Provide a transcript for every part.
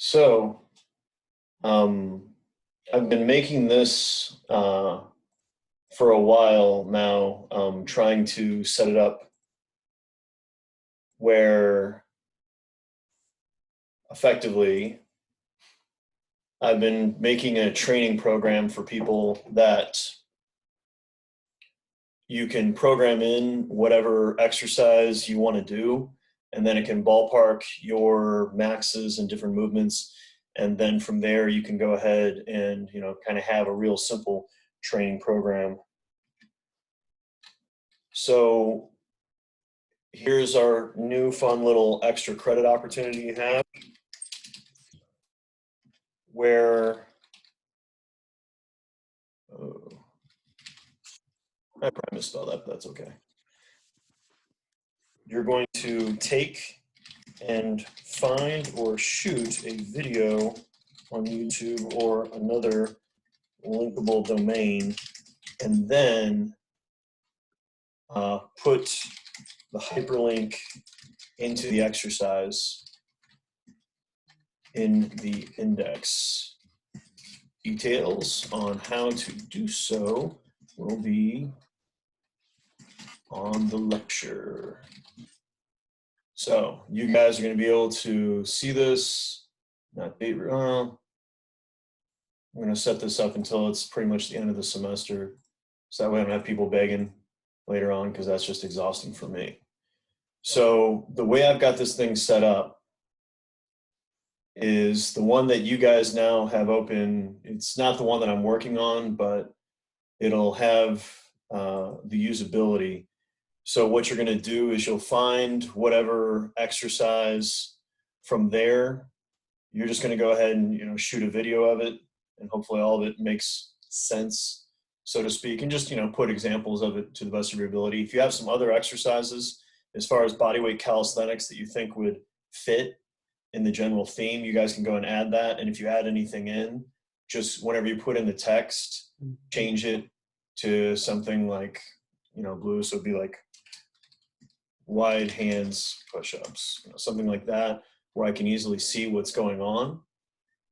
So, um, I've been making this for a while now, trying to set it up where effectively I've been making a training program for people that you can program in whatever exercise you want to do, and then it can ballpark your maxes and different movements. And then from there, you can go ahead and, kind of have a real simple training program. So here's our new fun little extra credit opportunity you have where, oh, I probably misspelled that, but that's okay. You're going to take and find or shoot a video on YouTube or another linkable domain, and then put the hyperlink into the exercise in the index. Details on how to do so will be on the lecture. So you guys are going to be able to see this. Not date. I'm going to set this up until it's pretty much the end of the semester, so that way I don't have people begging later on, because that's just exhausting for me. So the way I've got this thing set up is the one that you guys now have open. It's not the one that I'm working on, but it'll have the usability. So what you're going to do is you'll find whatever exercise from there. You're just going to go ahead and shoot a video of it, and hopefully all of it makes sense, so to speak, and just put examples of it to the best of your ability. If you have some other exercises as far as bodyweight calisthenics that you think would fit in the general theme, you guys can go and add that. And if you add anything in, just whenever you put in the text, change it to something like, blue. So it'd be like wide hands push-ups, something like that, where I can easily see what's going on.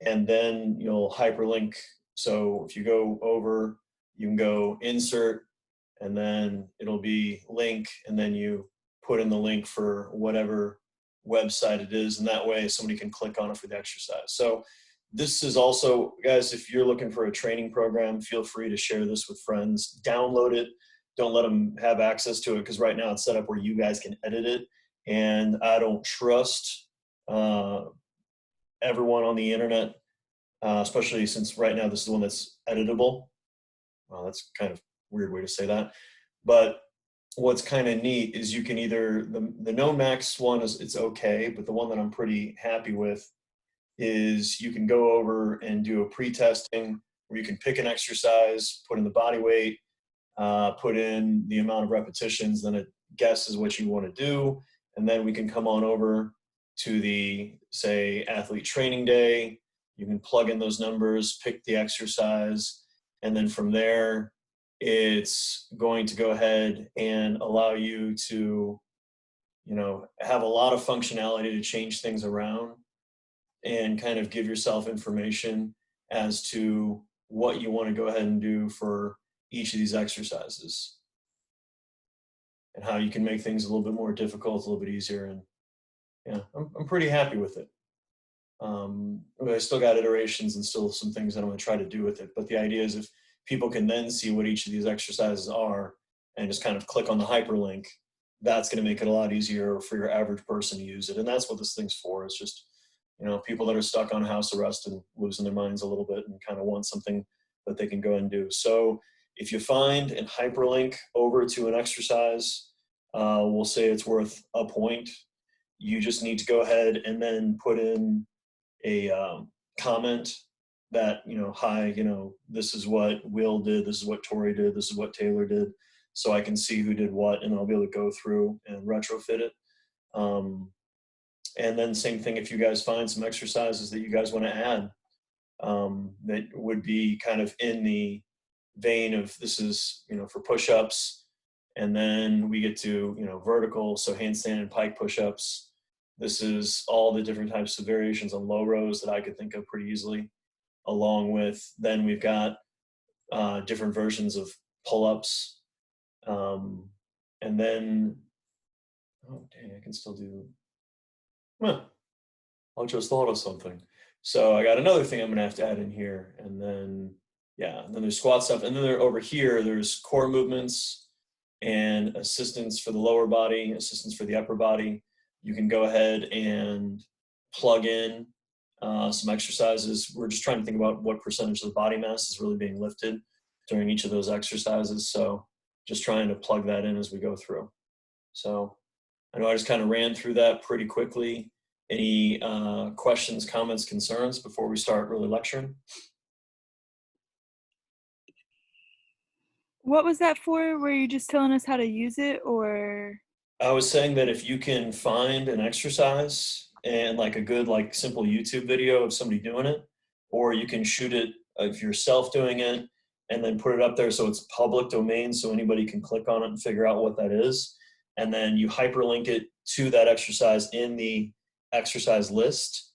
And then you'll hyperlink. So if you go over, you can go insert, and then it'll be link, and then you put in the link for whatever website it is, and that way somebody can click on it for the exercise. So this is also, guys, if you're looking for a training program, feel free to share this with friends. Download it. Don't let them have access to it, because right now it's set up where you guys can edit it, and I don't trust everyone on the internet, especially since right now this is the one that's editable. Well, that's kind of a weird way to say that, but what's kind of neat is you can either, the no max one is, it's okay, but the one that I'm pretty happy with is you can go over and do a pre-testing where you can pick an exercise, put in the body weight, put in the amount of repetitions, then it guesses what you want to do, and then we can come on over to the, say, athlete training day. You can plug in those numbers, pick the exercise, and then from there, it's going to go ahead and allow you to, have a lot of functionality to change things around and kind of give yourself information as to what you want to go ahead and do for each of these exercises, and how you can make things a little bit more difficult, a little bit easier. And yeah, I'm pretty happy with it. I still got iterations and still some things that I'm going to try to do with it. But the idea is if people can then see what each of these exercises are and just kind of click on the hyperlink, that's going to make it a lot easier for your average person to use it. And that's what this thing's for. It's just, people that are stuck on house arrest and losing their minds a little bit and kind of want something that they can go and do. So if you find and hyperlink over to an exercise, we'll say it's worth a point. You just need to go ahead and then put in a comment that, hi, this is what Will did, this is what Tori did, this is what Taylor did, so I can see who did what, and I'll be able to go through and retrofit it. And then same thing, if you guys find some exercises that you guys want to add, that would be kind of in the vein of, this is, for push-ups, and then we get to, vertical, so handstand and pike push-ups, This is all the different types of variations on low rows that I could think of pretty easily, along with, then we've got different versions of pull-ups. And then, oh dang, I can still do, huh, I just thought of something. So I got another thing I'm gonna have to add in here, and then, yeah, and then there's squat stuff, and then over here, there's core movements and assistance for the lower body, assistance for the upper body. You can go ahead and plug in some exercises. We're just trying to think about what percentage of the body mass is really being lifted during each of those exercises. So just trying to plug that in as we go through. So I know I just kind of ran through that pretty quickly. Any questions, comments, concerns before we start really lecturing? What was that for? Were you just telling us how to use it, or? I was saying that if you can find an exercise and like a good, like simple YouTube video of somebody doing it, or you can shoot it of yourself doing it and then put it up there so it's public domain so anybody can click on it and figure out what that is. And then you hyperlink it to that exercise in the exercise list.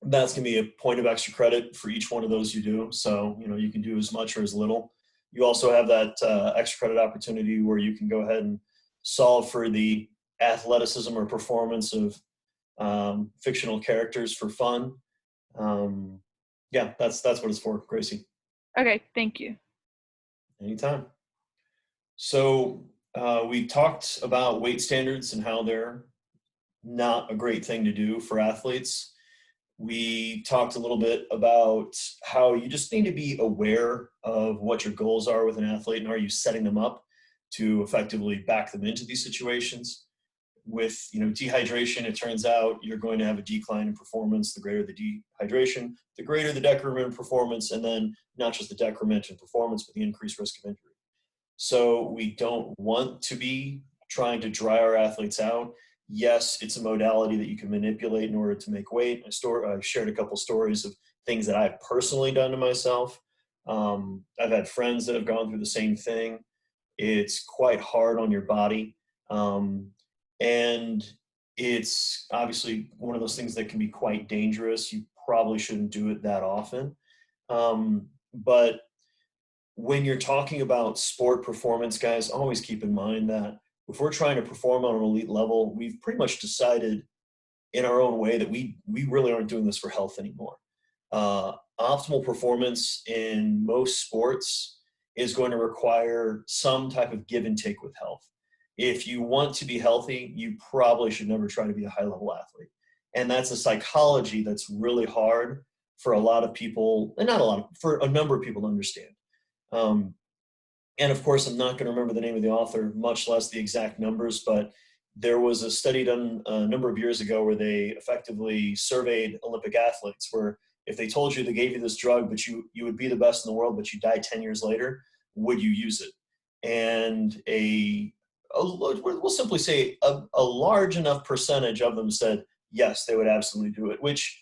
That's gonna be a point of extra credit for each one of those you do. So, you know, you can do as much or as little. You also have that extra credit opportunity where you can go ahead and solve for the athleticism or performance of fictional characters for fun. Yeah, that's what it's for, Gracie. Okay, thank you. Anytime. So we talked about weight standards and how they're not a great thing to do for athletes. We talked a little bit about how you just need to be aware of what your goals are with an athlete and are you setting them up to effectively back them into these situations. With dehydration, it turns out you're going to have a decline in performance. The greater the dehydration, the greater the decrement in performance, and then not just the decrement in performance, but the increased risk of injury. So we don't want to be trying to dry our athletes out. Yes, it's a modality that you can manipulate in order to make weight. I shared a couple stories of things that I've personally done to myself. I've had friends that have gone through the same thing. It's quite hard on your body. And it's obviously one of those things that can be quite dangerous. You probably shouldn't do it that often. But when you're talking about sport performance, guys, always keep in mind that if we're trying to perform on an elite level, we've pretty much decided in our own way that we really aren't doing this for health anymore. Optimal performance in most sports is going to require some type of give and take with health. If you want to be healthy, you probably should never try to be a high-level athlete. And that's a psychology that's really hard for a lot of people, and not a lot, for a number of people to understand. And of course, I'm not going to remember the name of the author, much less the exact numbers, but there was a study done a number of years ago where they effectively surveyed Olympic athletes, where if they told you they gave you this drug, but you would be the best in the world, but you die 10 years later, would you use it? And we'll simply say a large enough percentage of them said, yes, they would absolutely do it, which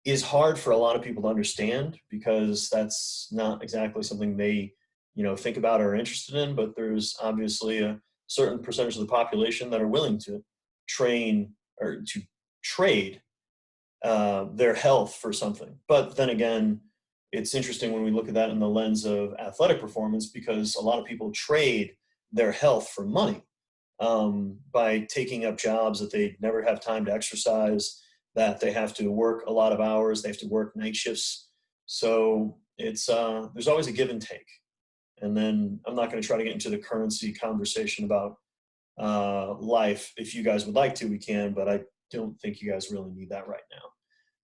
is hard for a lot of people to understand because that's not exactly something they think about or are interested in, but there's obviously a certain percentage of the population that are willing to train or to trade their health for something. But then again, it's interesting when we look at that in the lens of athletic performance because a lot of people trade their health for money by taking up jobs that they never have time to exercise, that they have to work a lot of hours, they have to work night shifts. So it's there's always a give and take. And then I'm not going to try to get into the currency conversation about life. If you guys would like to, we can, but I don't think you guys really need that right now.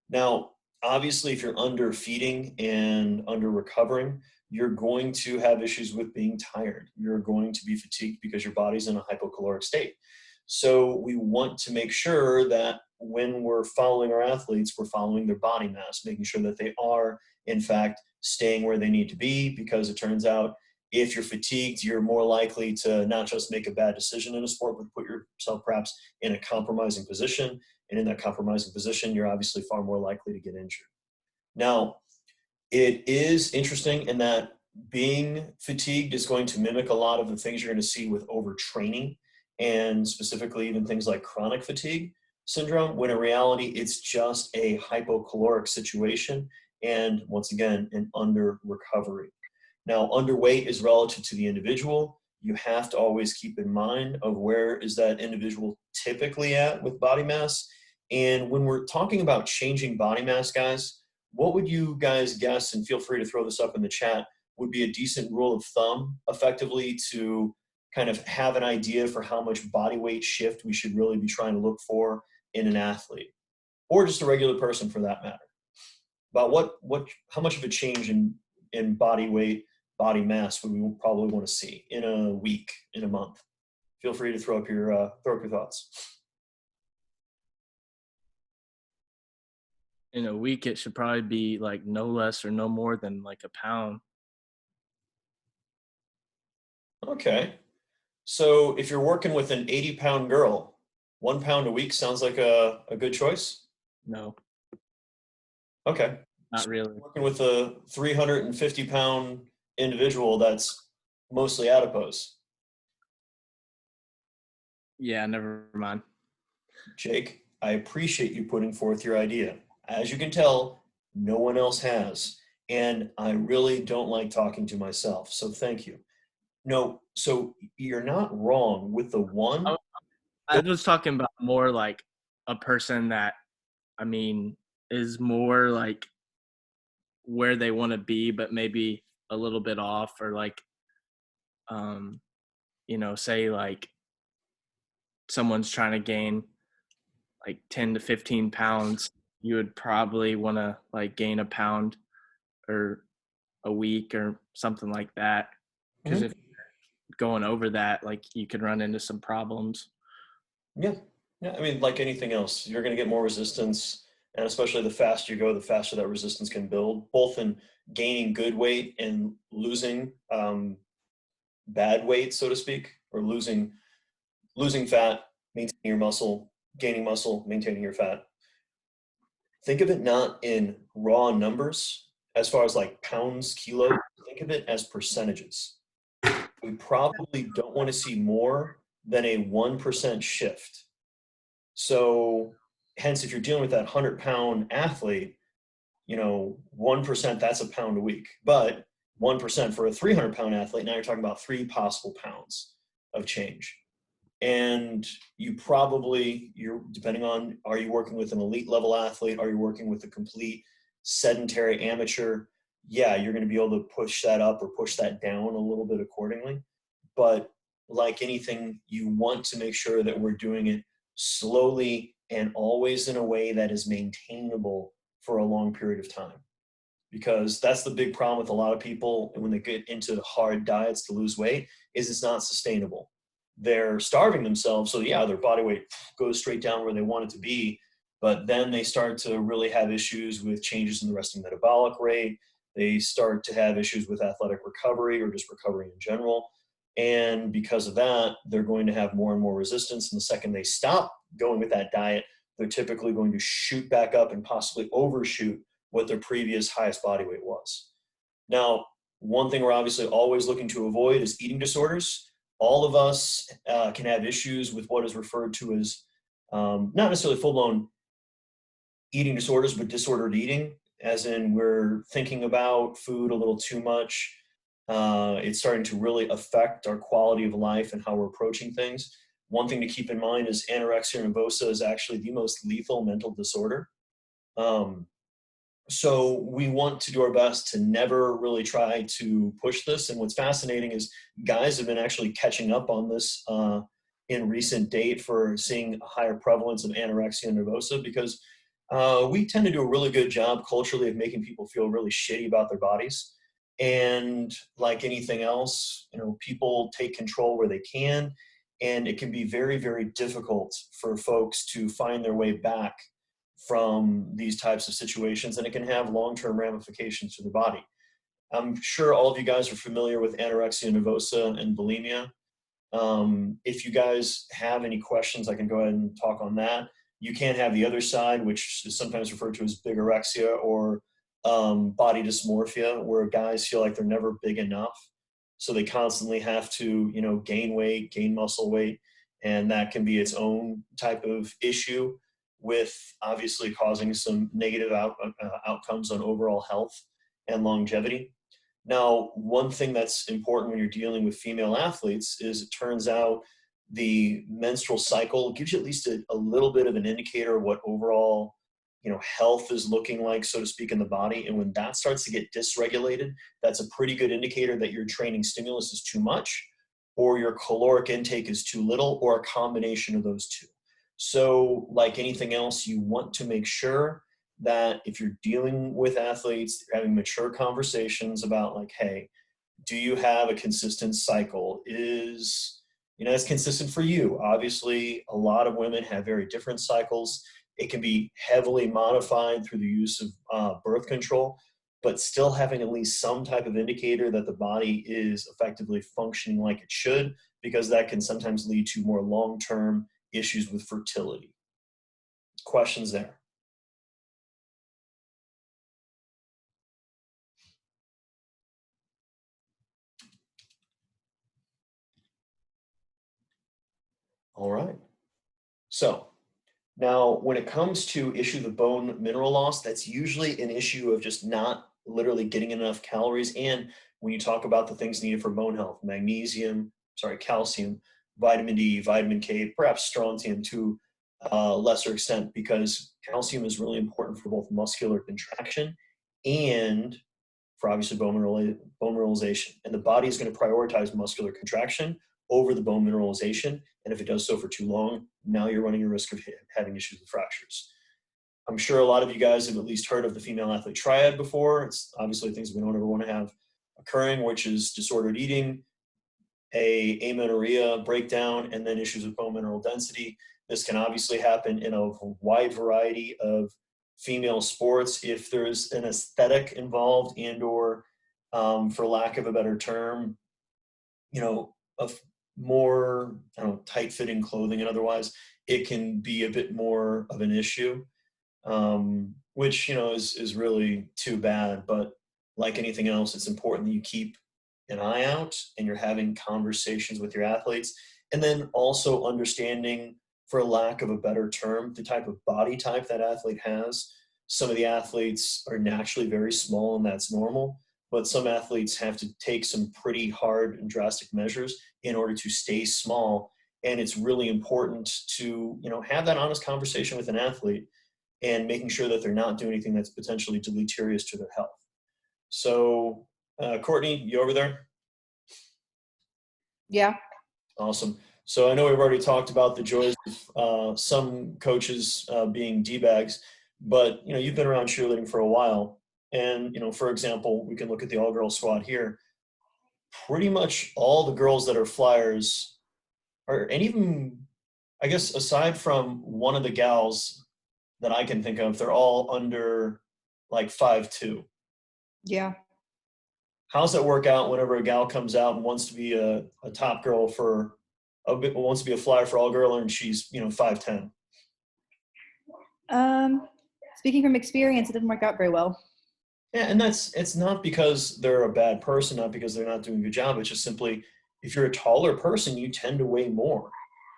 Now, obviously, if you're under feeding and under recovering, you're going to have issues with being tired. You're going to be fatigued because your body's in a hypocaloric state. So we want to make sure that when we're following our athletes, we're following their body mass, making sure that they are, in fact, staying where they need to be, because it turns out if you're fatigued, you're more likely to not just make a bad decision in a sport, but put yourself perhaps in a compromising position. And in that compromising position, you're obviously far more likely to get injured. Now, it is interesting in that being fatigued is going to mimic a lot of the things you're going to see with overtraining and specifically even things like chronic fatigue syndrome, when in reality, it's just a hypocaloric situation. And once again, an under recovery. Now, underweight is relative to the individual. You have to always keep in mind of where is that individual typically at with body mass. And when we're talking about changing body mass, guys, what would you guys guess, and feel free to throw this up in the chat, would be a decent rule of thumb effectively to kind of have an idea for how much body weight shift we should really be trying to look for in an athlete, or just a regular person for that matter? About how much of a change in body weight, body mass would we probably want to see in a week, in a month? Feel free to throw up your thoughts. In a week, it should probably be like no less or no more than like a pound. Okay. So if you're working with an 80-pound girl, 1 pound a week sounds like a good choice? No, Okay. not So really. working with a 350-pound individual that's mostly adipose. Yeah, never mind. Jake, I appreciate you putting forth your idea. As you can tell, no one else has. And I really don't like talking to myself. So thank you. No, so you're not wrong with the one. I was talking about more like a person that, I mean, is more like where they want to be, but maybe a little bit off, or like, um, say like someone's trying to gain like 10 to 15 pounds, you would probably want to like gain a pound or a week or something like that. Because Mhm. if going over that, like you could run into some problems. Yeah. Yeah. I mean, like anything else, you're going to get more resistance. And especially the faster you go, the faster that resistance can build, both in gaining good weight and losing bad weight, so to speak, or losing fat, maintaining your muscle, gaining muscle, maintaining your fat. Think of it not in raw numbers as far as like pounds, kilos. Think of it as percentages. We probably don't want to see more than a 1% shift. So, hence, if you're dealing with that 100-pound athlete, 1%, that's a pound a week. But 1% for a 300-pound athlete, now you're talking about 3 possible pounds of change. And you're depending on, are you working with an elite level athlete? Are you working with a complete sedentary amateur? Yeah, you're going to be able to push that up or push that down a little bit accordingly. But like anything, you want to make sure that we're doing it slowly and always in a way that is maintainable for a long period of time. Because that's the big problem with a lot of people when they get into hard diets to lose weight, is it's not sustainable. They're starving themselves, so yeah, their body weight goes straight down where they want it to be, but then they start to really have issues with changes in the resting metabolic rate. They start to have issues with athletic recovery or just recovery in general. And because of that, they're going to have more and more resistance. And the second they stop going with that diet, they're typically going to shoot back up and possibly overshoot what their previous highest body weight was. Now, one thing we're obviously always looking to avoid is eating disorders. All of us can have issues with what is referred to as not necessarily full-blown eating disorders, but disordered eating, as in we're thinking about food a little too much. It's starting to really affect our quality of life and how we're approaching things. One thing to keep in mind is anorexia nervosa is actually the most lethal mental disorder. Um, so we want to do our best to never really try to push this. And what's fascinating is guys have been actually catching up on this in recent date for seeing a higher prevalence of anorexia nervosa, because we tend to do a really good job culturally of making people feel really shitty about their bodies. And like anything else, people take control where they can, and it can be very, very difficult for folks to find their way back from these types of situations, and it can have long-term ramifications to the body. I'm sure all of you guys are familiar with anorexia nervosa and bulimia. If you guys have any questions, I can go ahead and talk on that. You can have the other side, which is sometimes referred to as bigorexia or body dysmorphia, where guys feel like they're never big enough. So they constantly have to, gain weight, gain muscle weight. And that can be its own type of issue, with obviously causing some negative outcomes on overall health and longevity. Now, one thing that's important when you're dealing with female athletes is it turns out the menstrual cycle gives you at least a little bit of an indicator of what overall, health is looking like, so to speak, in the body. And when that starts to get dysregulated, that's a pretty good indicator that your training stimulus is too much, or your caloric intake is too little, or a combination of those two. So like anything else, you want to make sure that if you're dealing with athletes, you're having mature conversations about like, hey, do you have a consistent cycle? It's consistent for you. Obviously, a lot of women have very different cycles. It can be heavily modified through the use of birth control, but still having at least some type of indicator that the body is effectively functioning like it should, because that can sometimes lead to more long-term issues with fertility. Questions there? All right. So now when it comes to issues of bone mineral loss, that's usually an issue of just not literally getting enough calories. And when you talk about the things needed for bone health, calcium, vitamin D, vitamin K, perhaps strontium to a lesser extent, because calcium is really important for both muscular contraction and for obviously bone mineralization. And the body is going to prioritize muscular contraction over the bone mineralization. And if it does so for too long, now you're running a risk of having issues with fractures. I'm sure a lot of you guys have at least heard of the female athlete triad before. It's obviously things we don't ever want to have occurring, which is disordered eating, amenorrhea breakdown, and then issues with bone mineral density. This can obviously happen in a wide variety of female sports. If there's an aesthetic involved and/or, for lack of a better term, of more tight-fitting clothing and otherwise, it can be a bit more of an issue, which is really too bad. But like anything else, it's important that you keep an eye out and you're having conversations with your athletes, and then also understanding, for lack of a better term, the type of body type that athlete has. Some of the athletes are naturally very small, and that's normal, but some athletes have to take some pretty hard and drastic measures in order to stay small. And it's really important to have that honest conversation with an athlete and making sure that they're not doing anything that's potentially deleterious to their health. So Courtney, you over there? Yeah. Awesome. So I know we've already talked about the joys of some coaches being D-bags, but you've been around cheerleading for a while. And for example, we can look at the all-girl squad here. Pretty much all the girls that are flyers are, and even I guess aside from one of the gals that I can think of, they're all under like 5'2". Yeah. How's that work out whenever a gal comes out and wants to be a top girl for wants to be a flyer for all girl, and she's 5'10"? Speaking from experience, it didn't work out very well. Yeah, and it's not because they're a bad person, not because they're not doing a good job. It's just simply, if you're a taller person, you tend to weigh more.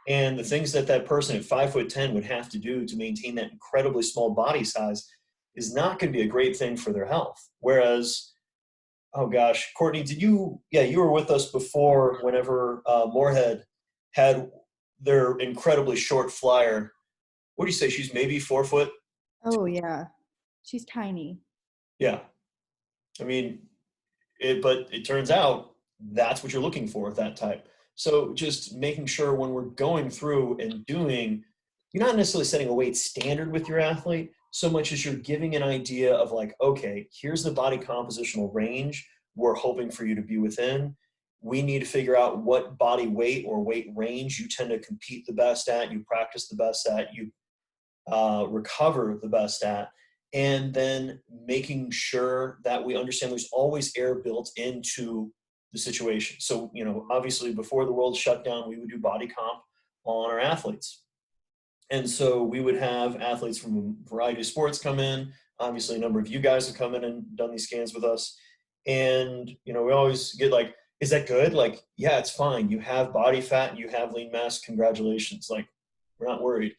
And the things that person at 5'10" would have to do to maintain that incredibly small body size is not going to be a great thing for their health. Whereas, oh gosh, Courtney, you were with us before whenever Moorhead had their incredibly short flyer. What do you say? She's maybe 4 foot? Oh, yeah. She's tiny. Yeah. I mean, but it turns out that's what you're looking for, that type. So just making sure when we're going through and doing, you're not necessarily setting a weight standard with your athlete so much as you're giving an idea of like, okay, here's the body compositional range we're hoping for you to be within. We need to figure out what body weight or weight range you tend to compete the best at, you practice the best at, you recover the best at, and then making sure that we understand there's always air built into the situation. So, obviously before the world shut down, we would do body comp on our athletes. And so we would have athletes from a variety of sports come in. Obviously a number of you guys have come in and done these scans with us. And, we always get like, Is that good? Like, yeah, it's fine. You have body fat, you have lean mass, congratulations. Like, we're not worried.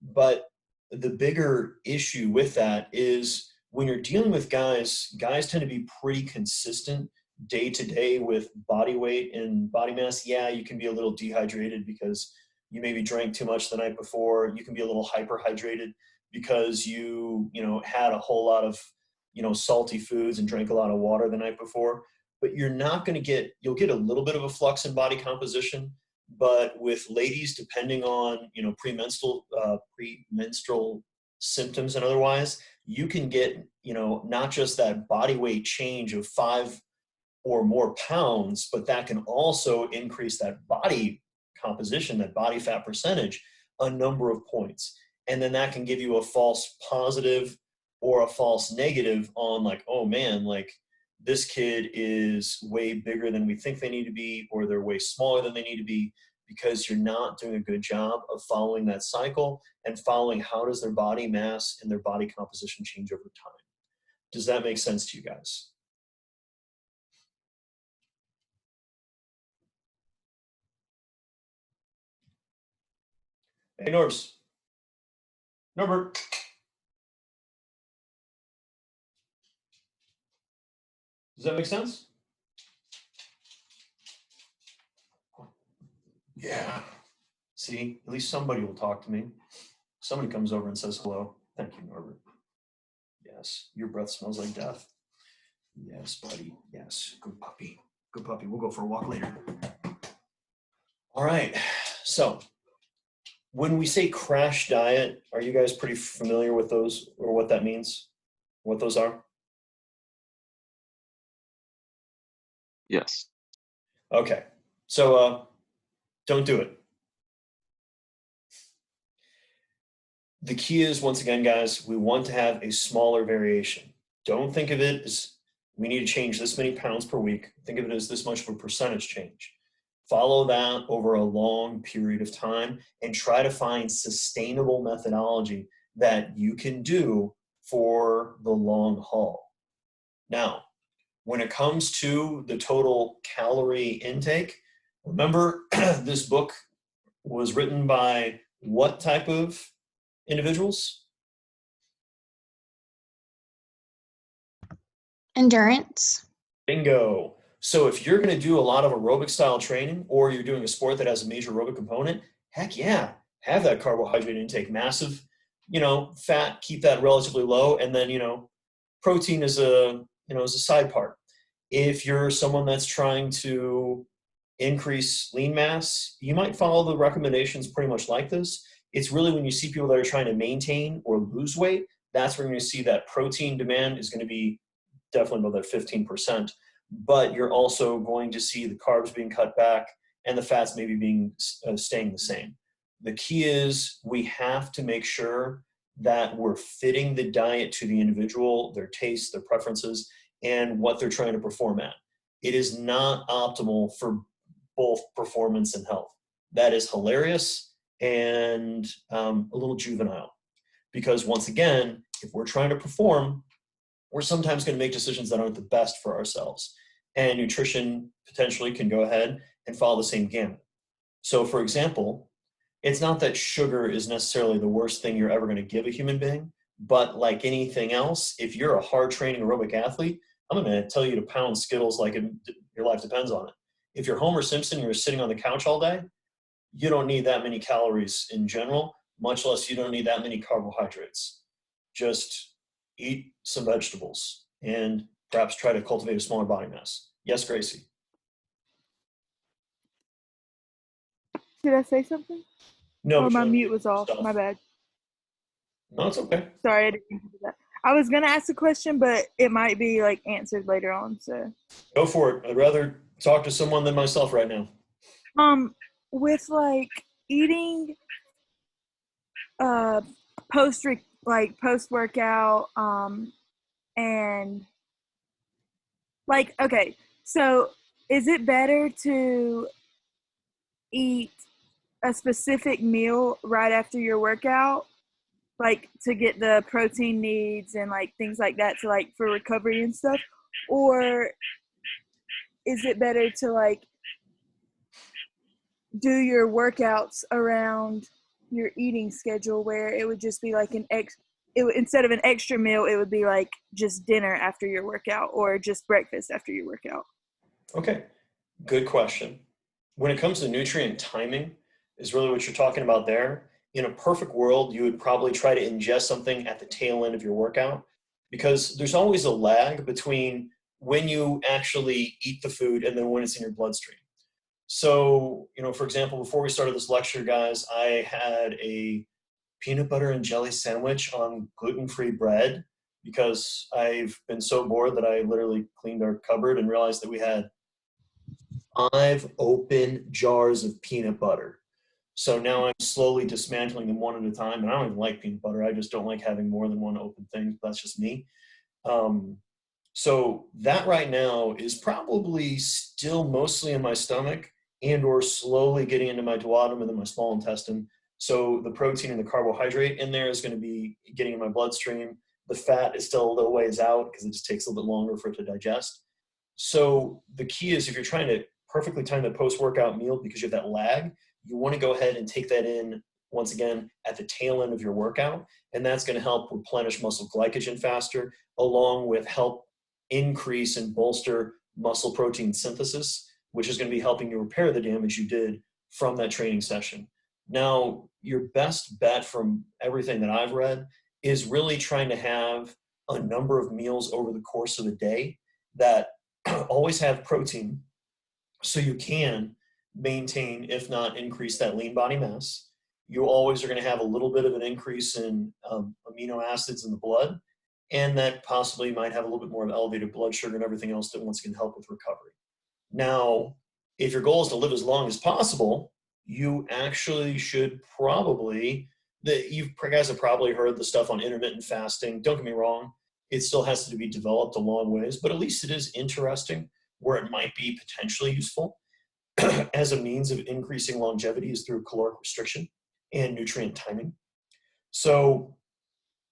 But the bigger issue with that is when you're dealing with guys tend to be pretty consistent day to day with body weight and body mass. Yeah, you can be a little dehydrated because you maybe drank too much the night before. You can be a little hyperhydrated because you had a whole lot of salty foods and drank a lot of water the night before. But you'll get a little bit of a flux in body composition. But with ladies, depending on premenstrual symptoms and otherwise, you can get not just that body weight change of 5 or more pounds, but that can also increase that body composition, that body fat percentage, a number of points. And then that can give you a false positive or a false negative on like, oh man, like this kid is way bigger than we think they need to be, or they're way smaller than they need to be, because you're not doing a good job of following that cycle and following how does their body mass and their body composition change over time. Does that make sense to you guys? Hey, Norbs. Norbert. Does that make sense? Yeah. See, at least somebody will talk to me. Somebody comes over and says hello. Thank you, Norbert. Yes, your breath smells like death. Yes, buddy. Yes, good puppy. Good puppy. We'll go for a walk later. All right. So when we say crash diet, are you guys pretty familiar with those or what that means? What those are? Yes. Okay. So don't do it. The key is, once again, guys, we want to have a smaller variation. Don't think of it as we need to change this many pounds per week. Think of it as this much of a percentage change. Follow that over a long period of time and try to find sustainable methodology that you can do for the long haul. Now, when it comes to the total calorie intake, remember this book was written by what type of individuals? Endurance. Bingo. So if you're going to do a lot of aerobic style training, or you're doing a sport that has a major aerobic component, heck yeah, have that carbohydrate intake massive. Fat, keep that relatively low, and then protein is a side part. If you're someone that's trying to increase lean mass, you might follow the recommendations pretty much like this. It's really when you see people that are trying to maintain or lose weight, that's where you're going to see that protein demand is going to be definitely above that 15%. But you're also going to see the carbs being cut back and the fats maybe staying the same. The key is we have to make sure that we're fitting the diet to the individual, their tastes, their preferences, and what they're trying to perform at. It is not optimal for both performance and health. That is hilarious and a little juvenile. Because once again, if we're trying to perform, we're sometimes going to make decisions that aren't the best for ourselves. And nutrition potentially can go ahead and follow the same gamut. So for example, it's not that sugar is necessarily the worst thing you're ever going to give a human being, but like anything else, if you're a hard training aerobic athlete, I'm going to tell you to pound Skittles like your life depends on it. If you're Homer Simpson, you're sitting on the couch all day, you don't need that many calories in general, much less you don't need that many carbohydrates. Just eat some vegetables and perhaps try to cultivate a smaller body mass. Yes, Gracie? Did I say something? No. Oh, my mute was off. My bad. No, it's okay. Sorry, I didn't do that. I was going to ask a question, but it might be like answered later on. So go for it. I'd rather talk to someone than myself right now. With like eating post workout and like, okay, so is it better to eat a specific meal right after your workout, like to get the protein needs and like things like that, to like for recovery and stuff, or is it better to like do your workouts around your eating schedule, where it would just be like instead of an extra meal, it would be like just dinner after your workout or just breakfast after your workout? Okay, good question. When it comes to nutrient timing, is really what you're talking about there. In a perfect world, you would probably try to ingest something at the tail end of your workout, because there's always a lag between when you actually eat the food and then when it's in your bloodstream. So, for example, before we started this lecture, guys, I had a peanut butter and jelly sandwich on gluten-free bread because I've been so bored that I literally cleaned our cupboard and realized that we had 5 open jars of peanut butter. So now I'm slowly dismantling them one at a time. And I don't even like peanut butter. I just don't like having more than one open thing. That's just me. So that right now is probably still mostly in my stomach and or slowly getting into my duodenum and then my small intestine. So the protein and the carbohydrate in there is going to be getting in my bloodstream. The fat is still a little ways out because it just takes a little bit longer for it to digest. So the key is, if you're trying to perfectly time the post-workout meal because you have that lag, you want to go ahead and take that in once again at the tail end of your workout. And that's going to help replenish muscle glycogen faster, along with help increase and bolster muscle protein synthesis, which is going to be helping you repair the damage you did from that training session. Now, your best bet from everything that I've read is really trying to have a number of meals over the course of the day that always have protein, so you can maintain, if not increase, that lean body mass. You always are going to have a little bit of an increase in amino acids in the blood, and that possibly might have a little bit more of elevated blood sugar and everything else that once can help with recovery. Now, if your goal is to live as long as possible, you actually should probably, you guys have probably heard the stuff on intermittent fasting. Don't get me wrong, it still has to be developed a long ways, but at least it is interesting where it might be potentially useful as a means of increasing longevity is through caloric restriction and nutrient timing. So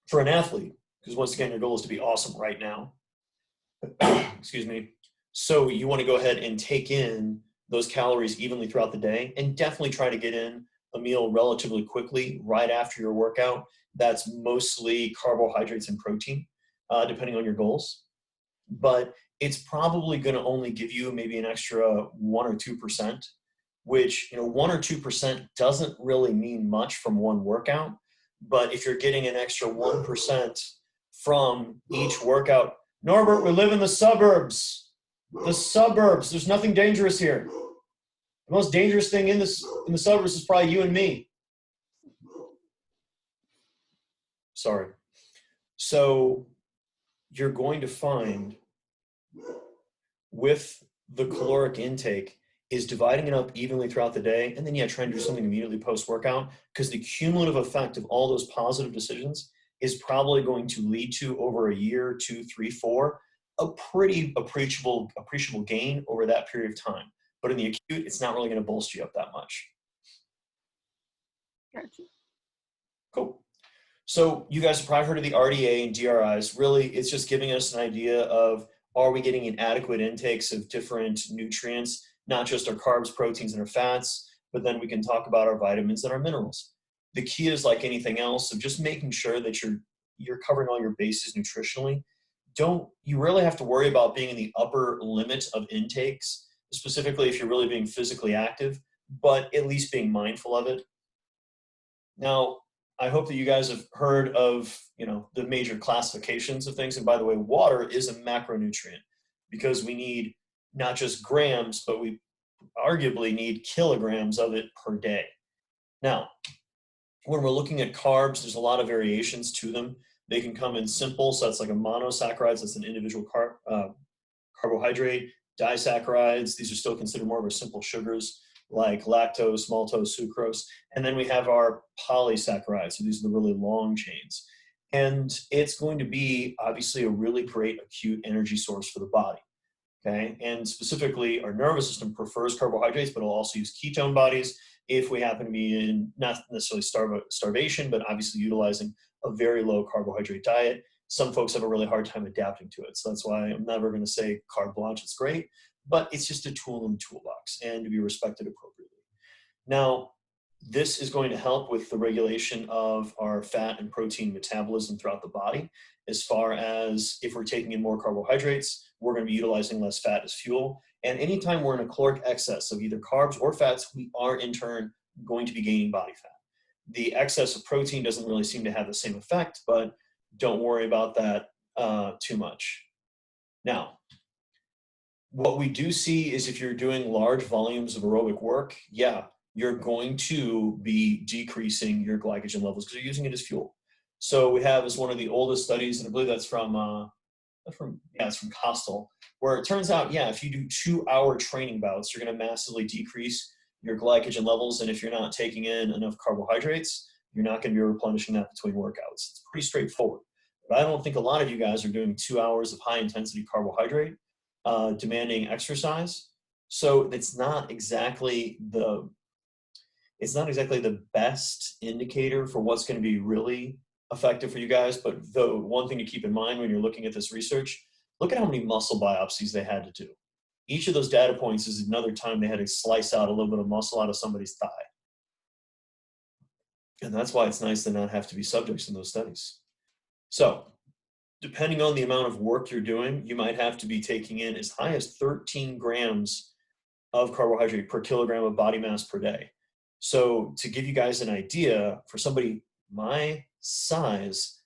for an athlete, because once again, your goal is to be awesome right now, excuse me, so you want to go ahead and take in those calories evenly throughout the day, and definitely try to get in a meal relatively quickly right after your workout. That's mostly carbohydrates and protein, depending on your goals. But it's probably going to only give you maybe an extra 1 or 2%, which 1 or 2% doesn't really mean much from one workout. But if you're getting an extra 1% from each workout, Norbert, we live in the suburbs. The suburbs. There's nothing dangerous here. The most dangerous thing in the suburbs is probably you and me. Sorry. So you're going to find with the caloric intake is dividing it up evenly throughout the day, and then trying to do something immediately post-workout, because the cumulative effect of all those positive decisions is probably going to lead to, over a year, 2, 3, 4, a pretty appreciable gain over that period of time. But in the acute, it's not really going to bolster you up that much. Gotcha. Cool. So you guys have probably heard of the RDA and DRIs. Really, it's just giving us an idea of, are we getting an adequate intakes of different nutrients, not just our carbs, proteins, and our fats, but then we can talk about our vitamins and our minerals. The key is, like anything else, of just making sure that you're covering all your bases nutritionally. You really have to worry about being in the upper limit of intakes, specifically if you're really being physically active, but at least being mindful of it. Now, I hope that you guys have heard of, the major classifications of things. And by the way, water is a macronutrient, because we need not just grams, but we arguably need kilograms of it per day. Now, when we're looking at carbs, there's a lot of variations to them. They can come in simple, so that's like a monosaccharides, that's an individual carbohydrate. Disaccharides, these are still considered more of our simple sugars, like lactose, maltose, sucrose. And then we have our polysaccharides, so these are the really long chains. And it's going to be obviously a really great acute energy source for the body. Okay, and specifically our nervous system prefers carbohydrates, but it'll also use ketone bodies if we happen to be in not necessarily starvation, but obviously utilizing a very low carbohydrate diet. Some folks have a really hard time adapting to it. So that's why I'm never going to say carte blanche, it's great, but it's just a tool in the toolbox and to be respected appropriately. Now, this is going to help with the regulation of our fat and protein metabolism throughout the body. As far as if we're taking in more carbohydrates, we're going to be utilizing less fat as fuel. And anytime we're in a caloric excess of either carbs or fats, we are in turn going to be gaining body fat. The excess of protein doesn't really seem to have the same effect, but don't worry about that too much. Now, what we do see is if you're doing large volumes of aerobic work, yeah, you're going to be decreasing your glycogen levels because you're using it as fuel. So we have as one of the oldest studies, and I believe that's from Costel, where it turns out, yeah, if you do 2-hour training bouts, you're going to massively decrease your glycogen levels. And if you're not taking in enough carbohydrates, you're not going to be replenishing that between workouts. It's pretty straightforward. But I don't think a lot of you guys are doing 2 hours of high intensity carbohydrate demanding exercise. So it's not exactly the best indicator for what's going to be really effective for you guys. But the one thing to keep in mind when you're looking at this research, look at how many muscle biopsies they had to do. Each of those data points is another time they had to slice out a little bit of muscle out of somebody's thigh. And that's why it's nice to not have to be subjects in those studies. So depending on the amount of work you're doing, you might have to be taking in as high as 13 grams of carbohydrate per kilogram of body mass per day. So to give you guys an idea, for somebody my size,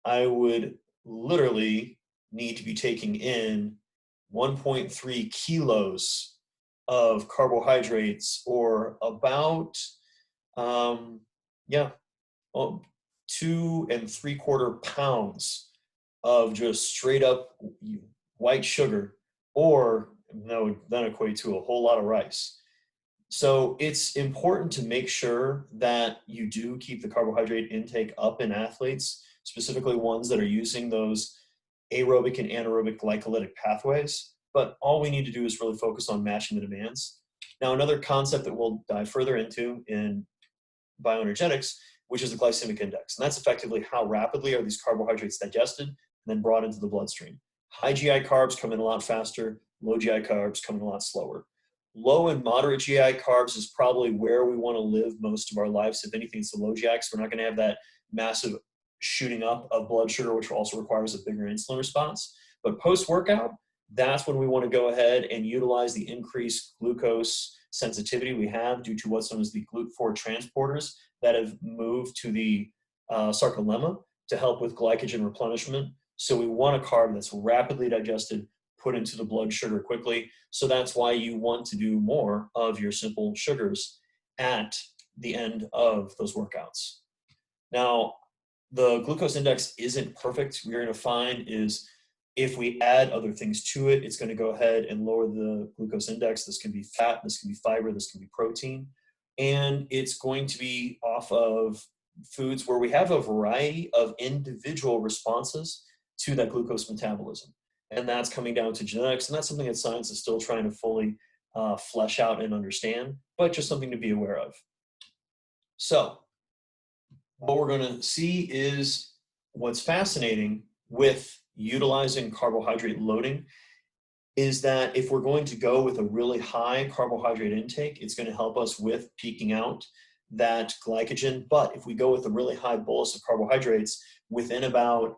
I would literally need to be taking in 1.3 kilos of carbohydrates, or about 2 3/4 pounds of just straight up white sugar, or that would then equate to a whole lot of rice. So it's important to make sure that you do keep the carbohydrate intake up in athletes, specifically ones that are using those aerobic and anaerobic glycolytic pathways. But all we need to do is really focus on matching the demands. Now, another concept that we'll dive further into in bioenergetics, which is the glycemic index. And that's effectively how rapidly are these carbohydrates digested and then brought into the bloodstream. High GI carbs come in a lot faster, low GI carbs come in a lot slower. Low and moderate GI carbs is probably where we want to live most of our lives. If anything, it's the low GI, because we're not going to have that massive shooting up of blood sugar, which also requires a bigger insulin response. But post-workout, that's when we want to go ahead and utilize the increased glucose sensitivity we have due to what's known as the GLUT4 transporters that have moved to the sarcolemma to help with glycogen replenishment. So we want a carb that's rapidly digested, put into the blood sugar quickly. So that's why you want to do more of your simple sugars at the end of those workouts. Now, the glucose index isn't perfect. We're going to find is if we add other things to it, it's going to go ahead and lower the glucose index. This can be fat, this can be fiber, this can be protein. And it's going to be off of foods where we have a variety of individual responses to that glucose metabolism. And that's coming down to genetics. And that's something that science is still trying to fully flesh out and understand, but just something to be aware of. So what we're going to see is what's fascinating with utilizing carbohydrate loading is that if we're going to go with a really high carbohydrate intake, it's going to help us with peaking out that glycogen. But if we go with a really high bolus of carbohydrates within about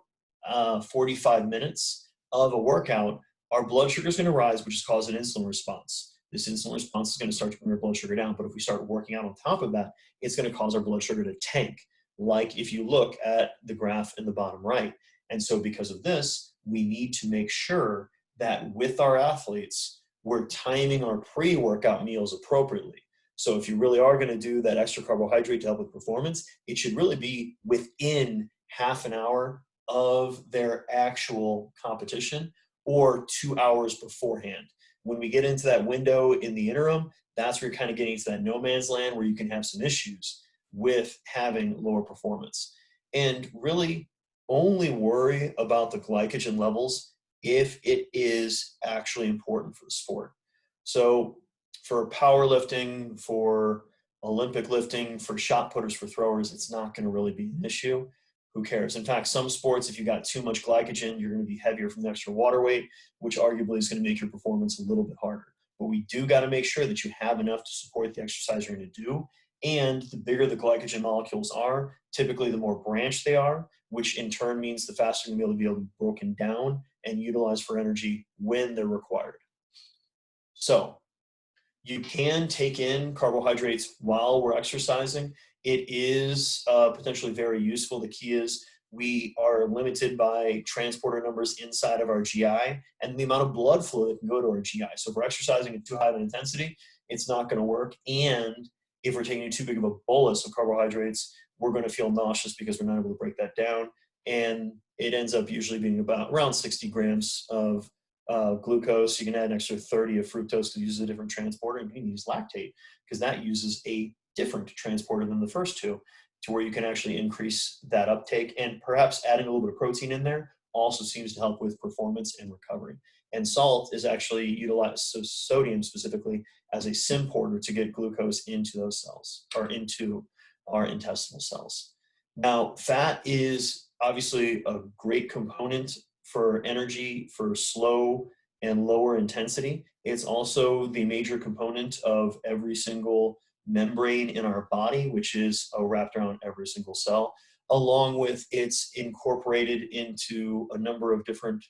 45 minutes of a workout, our blood sugar is going to rise, which is cause an insulin response. This insulin response is going to start to bring our blood sugar down. But if we start working out on top of that, it's going to cause our blood sugar to tank, like if you look at the graph in the bottom right. And so because of this, we need to make sure that with our athletes, we're timing our pre-workout meals appropriately. So if you really are going to do that extra carbohydrate to help with performance, it should really be within half an hour of their actual competition or 2 hours beforehand. When we get into that window in the interim, that's where you're kind of getting into that no man's land where you can have some issues with having lower performance. And really only worry about the glycogen levels if it is actually important for the sport. So for powerlifting, for Olympic lifting, for shot putters, for throwers, it's not going to really be an issue. Who cares? In fact, some sports, if you got too much glycogen, you're going to be heavier from the extra water weight, which arguably is going to make your performance a little bit harder. but we do got to make sure that you have enough to support the exercise you're going to do. And the bigger the glycogen molecules are, typically the more branched they are, which in turn means the faster you're going to be able to be broken down and utilized for energy when they're required. So you can take in carbohydrates while we're exercising. It is potentially very useful. The key is we are limited by transporter numbers inside of our GI and the amount of blood flow that can go to our GI. So if we're exercising at too high of an intensity, it's not going to work. And if we're taking too big of a bolus of carbohydrates, we're going to feel nauseous because we're not able to break that down. And it ends up usually being about around 60 grams of glucose. You can add an extra 30 of fructose because it uses a different transporter, and you can use lactate because that uses a different transporter than the first two, to where you can actually increase that uptake. And perhaps adding a little bit of protein in there also seems to help with performance and recovery. And salt is actually utilized, so sodium specifically, as a symporter to get glucose into those cells, or into our intestinal cells. Now, fat is obviously a great component for energy, for slow and lower intensity. It's also the major component of every single membrane in our body, which is wrapped around every single cell, along with it's incorporated into a number of different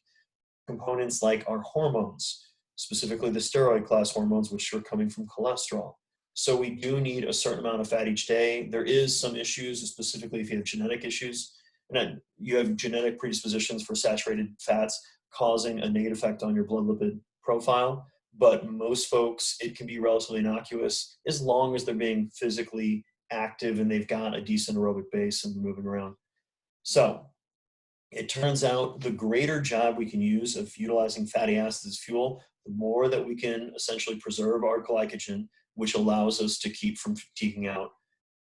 components like our hormones, specifically the steroid class hormones, which are coming from cholesterol. So we do need a certain amount of fat each day. There is some issues, specifically if you have genetic issues, and you have genetic predispositions for saturated fats causing a negative effect on your blood lipid profile. But most folks, it can be relatively innocuous as long as they're being physically active and they've got a decent aerobic base and moving around. So it turns out the greater job we can use of utilizing fatty acids as fuel, the more that we can essentially preserve our glycogen, which allows us to keep from fatiguing out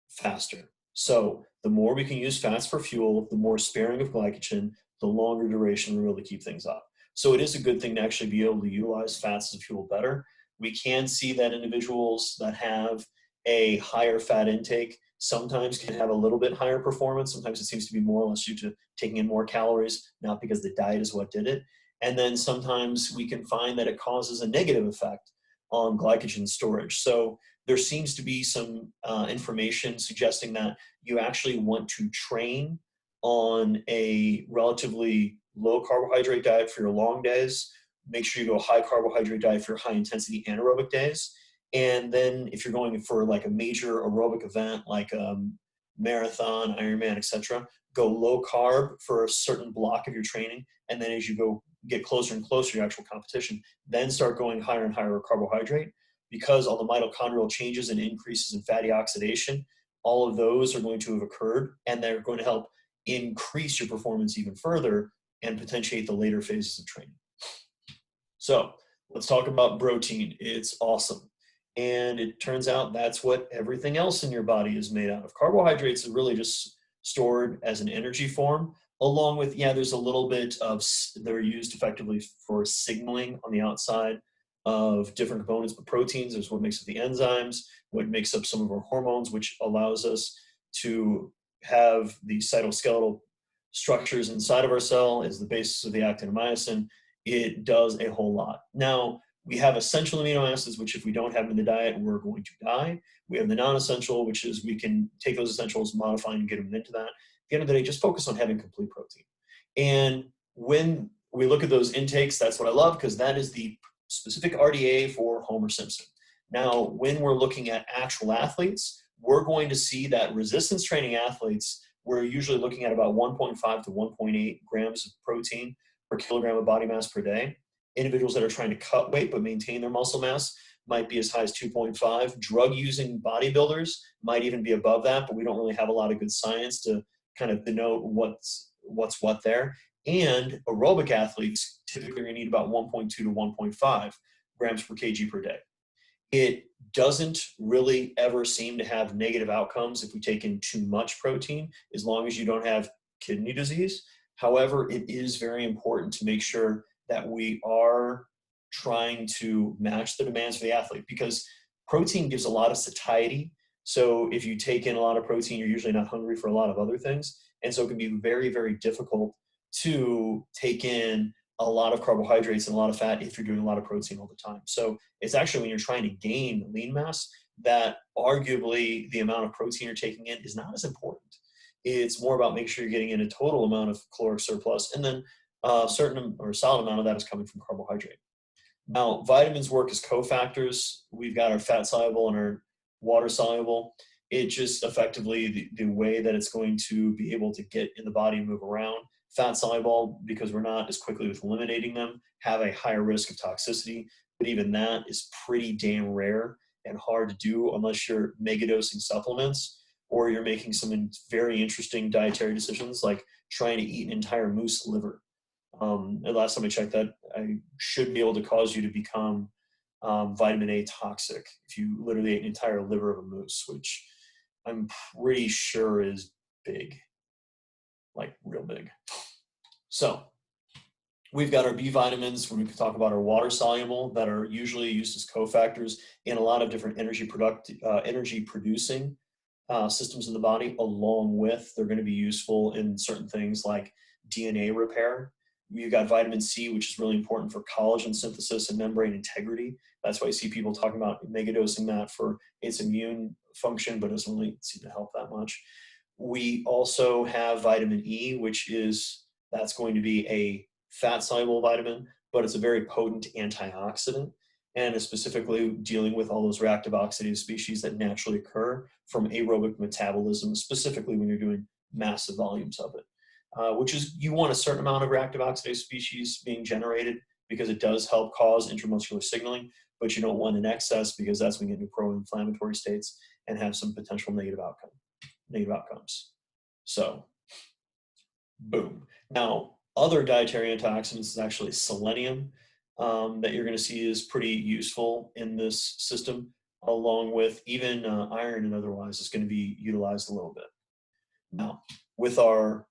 faster. So the more we can use fats for fuel, the more sparing of glycogen, the longer duration we're able to keep things up. So it is a good thing to actually be able to utilize fats as fuel better. We can see that individuals that have a higher fat intake sometimes can have a little bit higher performance. Sometimes it seems to be more or less due to taking in more calories, not because the diet is what did it. And then sometimes we can find that it causes a negative effect on glycogen storage. So there seems to be some information suggesting that you actually want to train on a relatively low carbohydrate diet for your long days. Make sure you go high carbohydrate diet for your high intensity anaerobic days. And then if you're going for like a major aerobic event like marathon, Ironman, etc., go low carb for a certain block of your training. And then as you go get closer and closer to your actual competition, then start going higher and higher carbohydrate, because all the mitochondrial changes and increases in fatty oxidation, all of those are going to have occurred, and they're going to help increase your performance even further and potentiate the later phases of training. So let's talk about protein. It's awesome. And it turns out that's what everything else in your body is made out of. Carbohydrates are really just stored as an energy form, along with, there's a little bit of, they're used effectively for signaling on the outside of different components, but proteins is what makes up the enzymes, what makes up some of our hormones, which allows us to have the cytoskeletal structures inside of our cell is the basis of the actin and myosin. It does a whole lot. Now, we have essential amino acids, which if we don't have them in the diet, we're going to die. We have the non-essential, which is we can take those essentials, modify and get them into that. At the end of the day, just focus on having complete protein. And when we look at those intakes, that's what I love, because that is the specific RDA for Homer Simpson. Now, when we're looking at actual athletes, we're going to see that resistance training athletes, we're usually looking at about 1.5 to 1.8 grams of protein per kilogram of body mass per day. Individuals that are trying to cut weight but maintain their muscle mass might be as high as 2.5. Drug-using bodybuilders might even be above that, but we don't really have a lot of good science to kind of denote what's what there. And aerobic athletes typically need about 1.2 to 1.5 grams per kg per day. It doesn't really ever seem to have negative outcomes if we take in too much protein, as long as you don't have kidney disease. However, it is very important to make sure that we are trying to match the demands for the athlete, because protein gives a lot of satiety. So if you take in a lot of protein, you're usually not hungry for a lot of other things. And so it can be very, very difficult to take in a lot of carbohydrates and a lot of fat if you're doing a lot of protein all the time. So it's actually when you're trying to gain lean mass that arguably the amount of protein you're taking in is not as important. It's more about making sure you're getting in a total amount of caloric surplus, and then a certain or a solid amount of that is coming from carbohydrate. Now, vitamins work as cofactors. We've got our fat soluble and our water soluble. It just effectively the way that it's going to be able to get in the body and move around. Fat soluble, because we're not as quickly with eliminating them, have a higher risk of toxicity, but even that is pretty damn rare and hard to do unless you're megadosing supplements or you're making some very interesting dietary decisions like trying to eat an entire moose liver. And last time I checked that, I should be able to cause you to become vitamin A toxic if you literally ate an entire liver of a moose, which I'm pretty sure is big, like real big. So we've got our B vitamins when we can talk about our water soluble that are usually used as cofactors in a lot of different energy producing systems in the body, along with they're going to be useful in certain things like DNA repair. You've got vitamin C, which is really important for collagen synthesis and membrane integrity. That's why you see people talking about megadosing that for its immune function, but doesn't really seem to help that much. We also have vitamin E, that's going to be a fat-soluble vitamin, but it's a very potent antioxidant and is specifically dealing with all those reactive oxidative species that naturally occur from aerobic metabolism, specifically when you're doing massive volumes of it. Which is you want a certain amount of reactive oxidative species being generated because it does help cause intramuscular signaling, but you don't want an excess because that's when you get into pro-inflammatory states and have some potential negative outcomes. So, boom. Now, other dietary antioxidants is actually selenium that you're going to see is pretty useful in this system, along with even iron and otherwise is going to be utilized a little bit. Now, with our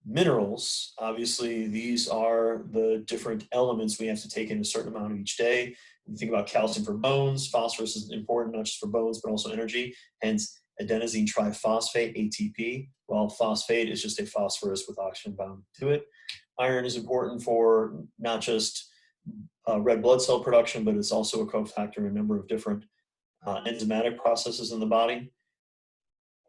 minerals, obviously, these are the different elements we have to take in a certain amount of each day. When you think about calcium for bones, phosphorus is important, not just for bones, but also energy, hence adenosine triphosphate, ATP, while phosphate is just a phosphorus with oxygen bound to it. Iron is important for not just red blood cell production, but it's also a cofactor in a number of different enzymatic processes in the body.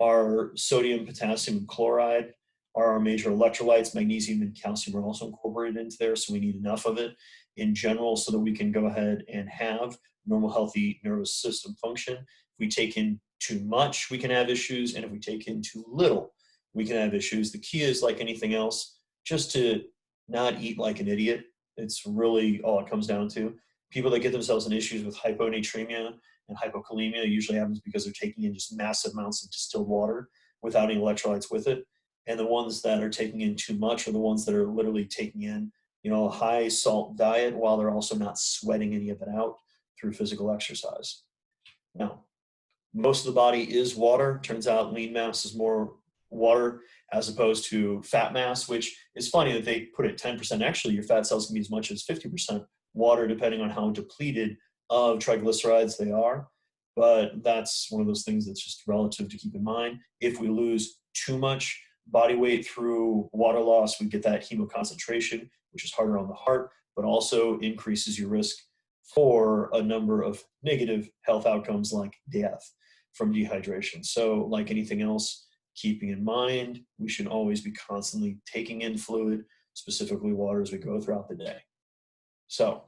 Our sodium, potassium, and chloride are our major electrolytes. Magnesium and calcium are also incorporated into there, so we need enough of it in general so that we can go ahead and have normal, healthy nervous system function. If we take in too much, we can have issues, and if we take in too little, we can have issues. The key is, like anything else, just to not eat like an idiot. It's really all it comes down to. People that get themselves in issues with hyponatremia and hypokalemia usually happens because they're taking in just massive amounts of distilled water without any electrolytes with it. And the ones that are taking in too much are the ones that are literally taking in, a high salt diet while they're also not sweating any of it out through physical exercise. Now, most of the body is water. Turns out lean mass is more water as opposed to fat mass, which is funny that they put it 10%. Actually, your fat cells can be as much as 50% water, depending on how depleted of triglycerides they are. But that's one of those things that's just relative to keep in mind. If we lose too much body weight through water loss, we get that hemoconcentration, which is harder on the heart, but also increases your risk for a number of negative health outcomes like death from dehydration. So like anything else, keeping in mind, we should always be constantly taking in fluid, specifically water, as we go throughout the day. So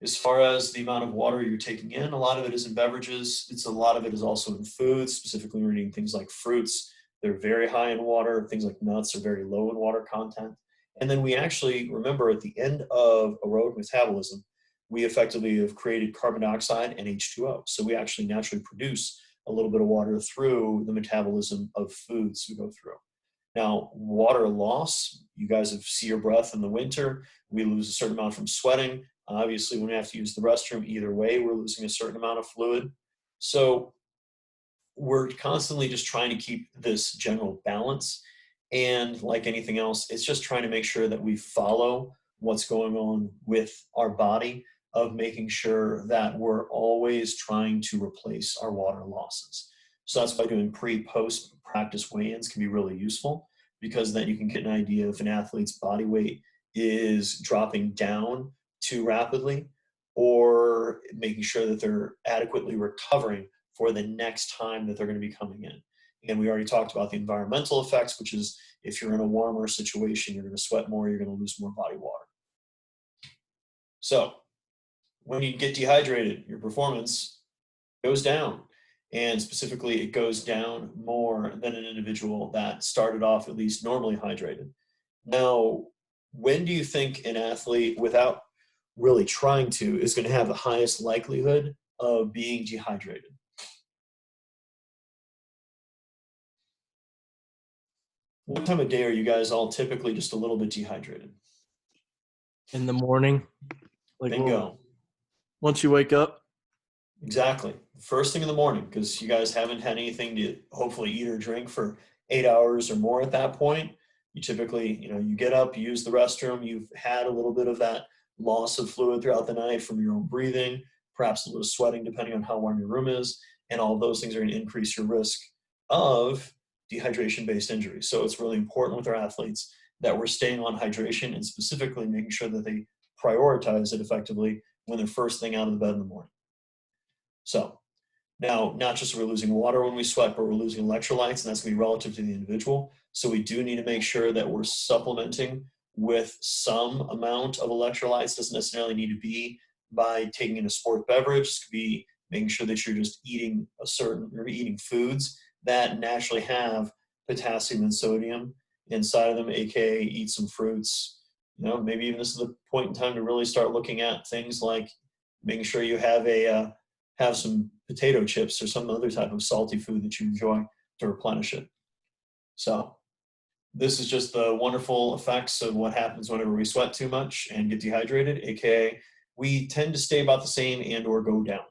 as far as the amount of water you're taking in, a lot of it is in beverages. A lot of it is also in foods, specifically when we're eating things like fruits. They're very high in water. Things like nuts are very low in water content. And then we actually, remember, at the end of aerobic metabolism, we effectively have created carbon dioxide and H2O. So we actually naturally produce a little bit of water through the metabolism of foods we go through. Now, water loss, you guys have see your breath in the winter. We lose a certain amount from sweating. Obviously, when we have to use the restroom, either way, we're losing a certain amount of fluid. So we're constantly just trying to keep this general balance. And like anything else, it's just trying to make sure that we follow what's going on with our body, of making sure that we're always trying to replace our water losses. So that's why doing pre-post practice weigh-ins can be really useful, because then you can get an idea of an athlete's body weight is dropping down too rapidly, or making sure that they're adequately recovering for the next time that they're going to be coming in. And we already talked about the environmental effects, which is if you're in a warmer situation, you're going to sweat more, you're going to lose more body water. So when you get dehydrated, your performance goes down. And specifically, it goes down more than an individual that started off at least normally hydrated. Now, when do you think an athlete, without really trying to, is going to have the highest likelihood of being dehydrated? What time of day are you guys all typically just a little bit dehydrated? In the morning, like Bingo. once you wake up. Exactly. First thing in the morning, because you guys haven't had anything to hopefully eat or drink for 8 hours or more at that point. You typically, you get up, you use the restroom, you've had a little bit of that loss of fluid throughout the night from your own breathing, perhaps a little sweating depending on how warm your room is, and all of those things are going to increase your risk of dehydration-based injuries. So it's really important with our athletes that we're staying on hydration and specifically making sure that they prioritize it effectively when they're first thing out of the bed in the morning. So now, not just we're losing water when we sweat, but we're losing electrolytes, and that's going to be relative to the individual. So we do need to make sure that we're supplementing with some amount of electrolytes. Doesn't necessarily need to be by taking in a sport beverage. It could be making sure that you're just eating eating foods that naturally have potassium and sodium inside of them, aka eat some fruits. Maybe even this is the point in time to really start looking at things like making sure you have some potato chips or some other type of salty food that you enjoy to replenish it. So this is just the wonderful effects of what happens whenever we sweat too much and get dehydrated, aka we tend to stay about the same and or go down.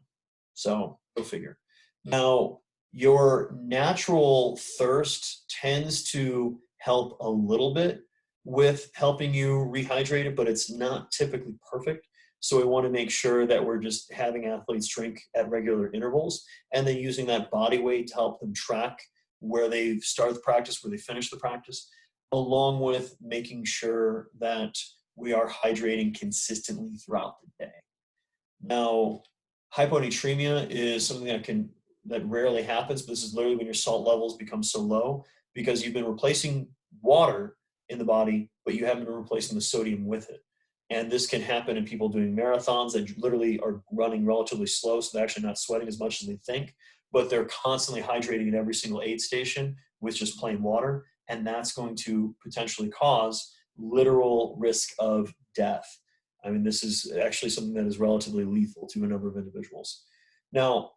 So go figure. Now, your natural thirst tends to help a little bit with helping you rehydrate it, but it's not typically perfect. So we want to make sure that we're just having athletes drink at regular intervals and then using that body weight to help them track where they start the practice, where they finish the practice, along with making sure that we are hydrating consistently throughout the day. Now, hyponatremia is something that rarely happens, but this is literally when your salt levels become so low because you've been replacing water in the body, but you haven't been replacing the sodium with it. And this can happen in people doing marathons that literally are running relatively slow, so they're actually not sweating as much as they think, but they're constantly hydrating at every single aid station with just plain water, and that's going to potentially cause literal risk of death. I mean, this is actually something that is relatively lethal to a number of individuals. Now,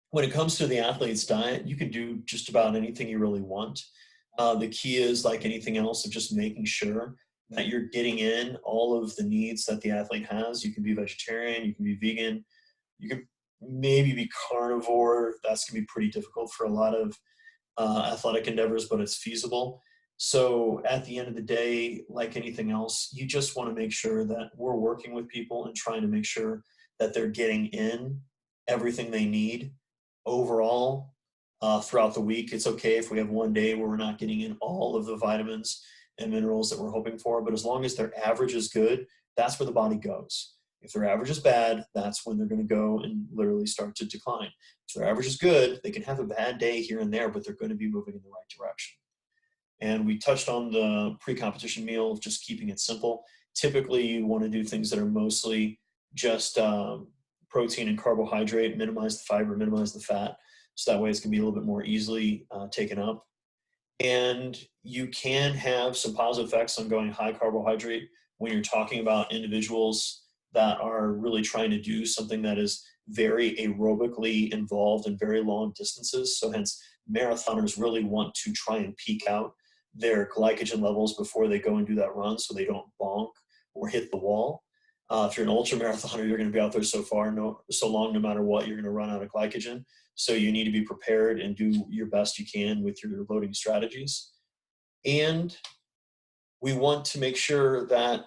when it comes to the athlete's diet, you can do just about anything you really want. The key is, like anything else, of just making sure that you're getting in all of the needs that the athlete has. You can be vegetarian, you can be vegan, you can maybe be carnivore. That's going to be pretty difficult for a lot of athletic endeavors, but it's feasible. So at the end of the day, like anything else, you just want to make sure that we're working with people and trying to make sure that they're getting in everything they need overall throughout the week. It's okay if we have one day where we're not getting in all of the vitamins and minerals that we're hoping for, but as long as their average is good, that's where the body goes. If their average is bad, that's when they're going to go and literally start to decline. If their average is good, they can have a bad day here and there, but they're going to be moving in the right direction. And we touched on the pre-competition meal, just keeping it simple. Typically, you want to do things that are mostly just protein and carbohydrate, minimize the fiber, minimize the fat, so that way it's going to be a little bit more easily taken up. And you can have some positive effects on going high carbohydrate when you're talking about individuals that are really trying to do something that is very aerobically involved in very long distances. So hence, marathoners really want to try and peak out their glycogen levels before they go and do that run so they don't bonk or hit the wall. If you're an ultra marathoner, you're going to be out there so long, no matter what, you're going to run out of glycogen. So you need to be prepared and do your best you can with your loading strategies. And we want to make sure that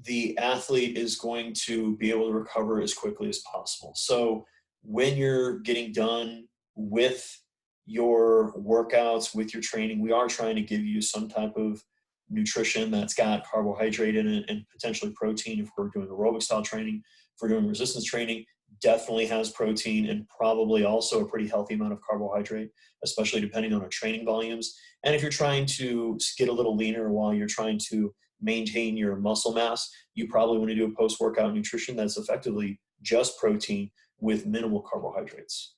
the athlete is going to be able to recover as quickly as possible. So when you're getting done with your workouts, with your training, we are trying to give you some type of nutrition that's got carbohydrate in it and potentially protein. If we're doing aerobic style training, if we're doing resistance training, definitely has protein and probably also a pretty healthy amount of carbohydrate, especially depending on our training volumes. And if you're trying to get a little leaner while you're trying to maintain your muscle mass, you probably want to do a post-workout nutrition that's effectively just protein with minimal carbohydrates.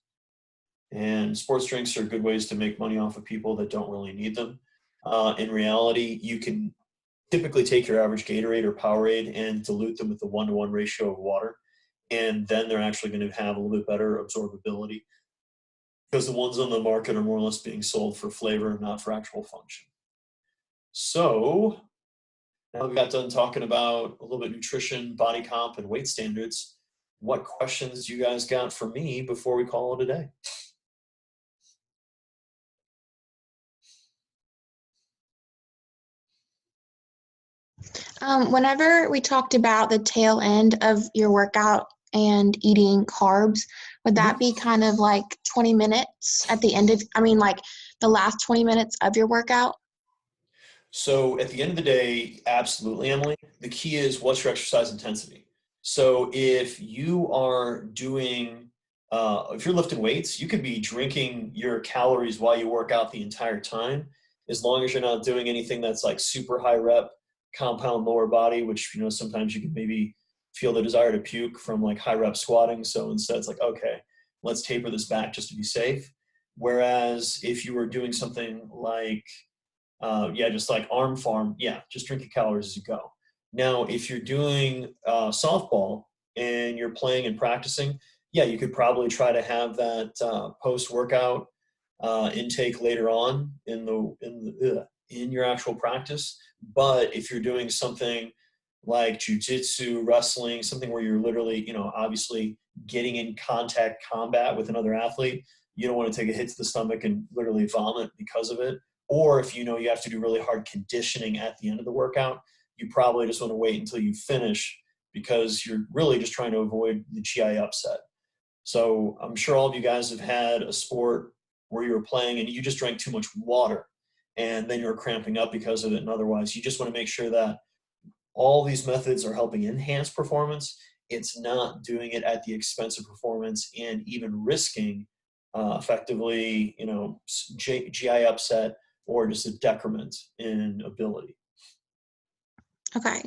And sports drinks are good ways to make money off of people that don't really need them. In reality, you can typically take your average Gatorade or Powerade and dilute them with a 1-to-1 ratio of water. And then they're actually going to have a little bit better absorbability, because the ones on the market are more or less being sold for flavor, not for actual function. So now we got done talking about a little bit nutrition, body comp, and weight standards. What questions you guys got for me before we call it a day? Whenever we talked about the tail end of your workout and eating carbs, would that be kind of like 20 minutes at the end of, like the last 20 minutes of your workout? So at the end of the day, absolutely, Emily. The key is, what's your exercise intensity? So if you are doing, if you're lifting weights, you could be drinking your calories while you work out the entire time, as long as you're not doing anything that's like super high rep, compound lower body, which, sometimes you can maybe feel the desire to puke from like high rep squatting. So instead it's like, okay, let's taper this back just to be safe. Whereas if you were doing something like, just like arm farm, just drink your calories as you go. Now, if you're doing softball and you're playing and practicing, you could probably try to have that post-workout intake later on in your actual practice. But if you're doing something like jujitsu, wrestling, something where you're literally, obviously getting in contact combat with another athlete, you don't want to take a hit to the stomach and literally vomit because of it. Or if you have to do really hard conditioning at the end of the workout, you probably just want to wait until you finish, because you're really just trying to avoid the GI upset. So I'm sure all of you guys have had a sport where you were playing and you just drank too much water and then you're cramping up because of it. And otherwise, you just want to make sure that all these methods are helping enhance performance. It's not doing it at the expense of performance and even risking effectively, GI upset or just a decrement in ability. Okay.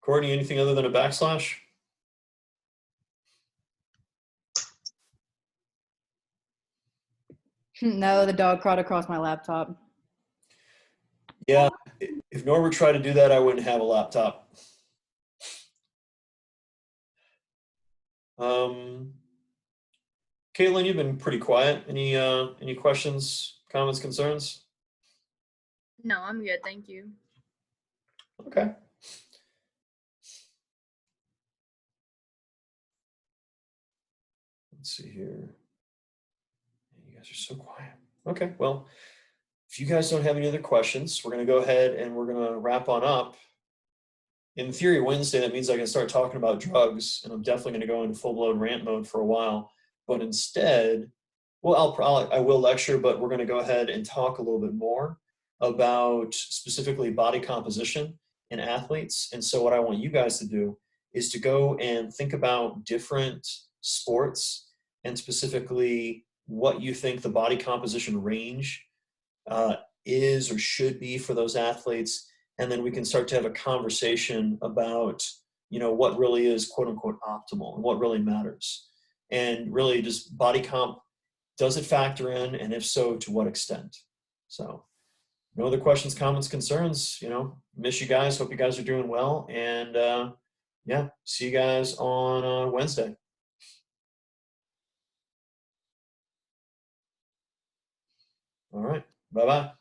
Courtney, anything other than a backslash? No, the dog crawled across my laptop. Yeah, if Norbert tried to do that, I wouldn't have a laptop. Caitlin, you've been pretty quiet. Any questions, comments, concerns? No, I'm good. Thank you. Okay. Let's see here. You guys are so quiet. Okay, well, if you guys don't have any other questions, we're going to go ahead and we're going to wrap on up. In theory, Wednesday, that means I can start talking about drugs, and I'm definitely going to go into full-blown rant mode for a while. But instead, I will lecture, but we're going to go ahead and talk a little bit more about specifically body composition in athletes. And so what I want you guys to do is to go and think about different sports and specifically what you think the body composition range is or should be for those athletes. And then we can start to have a conversation about, what really is quote unquote optimal and what really matters. And really, just body comp, does it factor in? And if so, to what extent? So no other questions, comments, concerns. Miss you guys. Hope you guys are doing well. And see you guys on Wednesday. All right. Bye-bye.